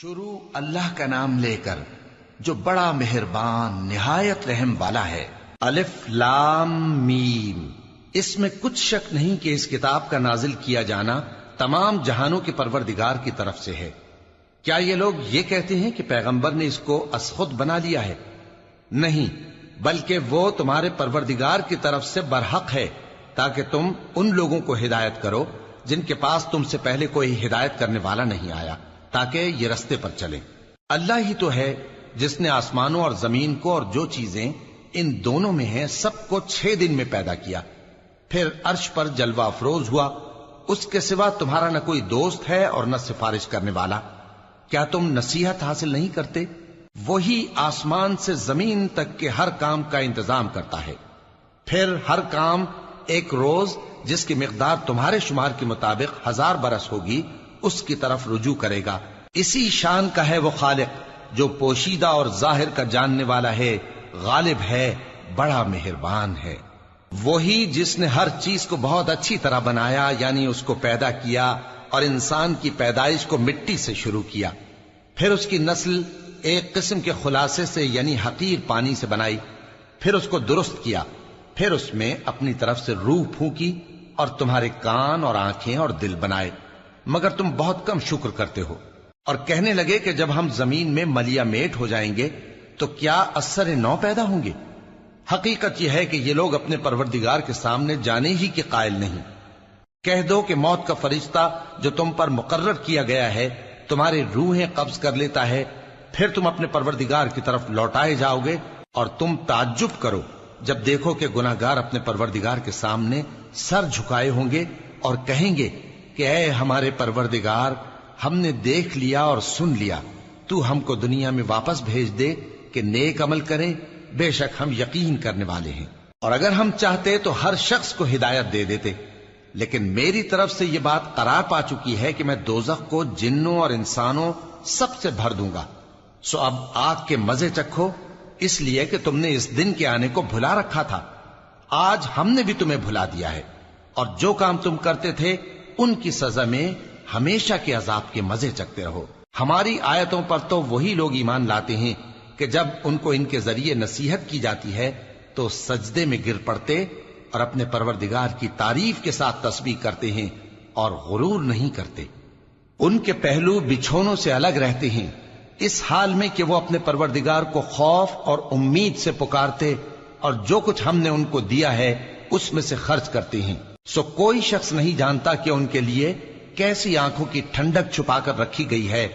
شروع اللہ کا نام لے کر جو بڑا مہربان نہایت رحم والا ہے۔ الف لام میم۔ اس میں کچھ شک نہیں کہ اس کتاب کا نازل کیا جانا تمام جہانوں کے پروردگار کی طرف سے ہے۔ کیا یہ لوگ یہ کہتے ہیں کہ پیغمبر نے اس کو از خود بنا لیا ہے؟ نہیں، بلکہ وہ تمہارے پروردگار کی طرف سے برحق ہے، تاکہ تم ان لوگوں کو ہدایت کرو جن کے پاس تم سے پہلے کوئی ہدایت کرنے والا نہیں آیا، تاکہ یہ رستے پر چلیں۔ اللہ ہی تو ہے جس نے آسمانوں اور زمین کو اور جو چیزیں ان دونوں میں ہیں سب کو 6 دن میں پیدا کیا، پھر عرش پر جلوہ افروز ہوا۔ اس کے سوا تمہارا نہ کوئی دوست ہے اور نہ سفارش کرنے والا۔ کیا تم نصیحت حاصل نہیں کرتے؟ وہی آسمان سے زمین تک کے ہر کام کا انتظام کرتا ہے، پھر ہر کام ایک روز جس کی مقدار تمہارے شمار کے مطابق 1000 برس ہوگی اس کی طرف رجوع کرے گا۔ اسی شان کا ہے وہ خالق جو پوشیدہ اور ظاہر کا جاننے والا ہے، غالب ہے، بڑا مہربان ہے۔ وہی جس نے ہر چیز کو بہت اچھی طرح بنایا، یعنی اس کو پیدا کیا اور انسان کی پیدائش کو مٹی سے شروع کیا، پھر اس کی نسل ایک قسم کے خلاصے سے یعنی حقیر پانی سے بنائی، پھر اس کو درست کیا، پھر اس میں اپنی طرف سے روح پھونکی اور تمہارے کان اور آنکھیں اور دل بنائے، مگر تم بہت کم شکر کرتے ہو۔ اور کہنے لگے کہ جب ہم زمین میں ملیا میٹ ہو جائیں گے تو کیا اثر نو پیدا ہوں گے؟ حقیقت یہ ہے کہ یہ لوگ اپنے پروردگار کے سامنے جانے ہی کے قائل نہیں۔ کہہ دو کہ موت کا فرشتہ جو تم پر مقرر کیا گیا ہے تمہاری روحیں قبض کر لیتا ہے، پھر تم اپنے پروردگار کی طرف لوٹائے جاؤ گے، اور تم تعجب کرو جب دیکھو کہ گناہگار اپنے پروردگار کے سامنے سر جھکائے ہوں گے اور کہیں گے کہ اے ہمارے پروردگار، ہم نے دیکھ لیا اور سن لیا، تو ہم کو دنیا میں واپس بھیج دے کہ نیک عمل کریں، بے شک ہم یقین کرنے والے ہیں۔ اور اگر ہم چاہتے تو ہر شخص کو ہدایت دے دیتے، لیکن میری طرف سے یہ بات قرار پا چکی ہے کہ میں دوزخ کو جنوں اور انسانوں سب سے بھر دوں گا، سو اب آگ کے مزے چکھو، اس لیے کہ تم نے اس دن کے آنے کو بھلا رکھا تھا۔ آج ہم نے بھی تمہیں بھلا دیا ہے، اور جو کام تم کرتے تھے ان کی سزا میں ہمیشہ کے عذاب کے مزے چکتے رہو۔ ہماری آیتوں پر تو وہی لوگ ایمان لاتے ہیں کہ جب ان کو ان کے ذریعے نصیحت کی جاتی ہے تو سجدے میں گر پڑتے اور اپنے پروردگار کی تعریف کے ساتھ تسبیح کرتے ہیں اور غرور نہیں کرتے۔ ان کے پہلو بچھونوں سے الگ رہتے ہیں، اس حال میں کہ وہ اپنے پروردگار کو خوف اور امید سے پکارتے اور جو کچھ ہم نے ان کو دیا ہے اس میں سے خرچ کرتے ہیں۔ سو کوئی شخص نہیں جانتا کہ ان کے لیے کیسی آنکھوں کی ٹھنڈک چھپا کر رکھی گئی ہے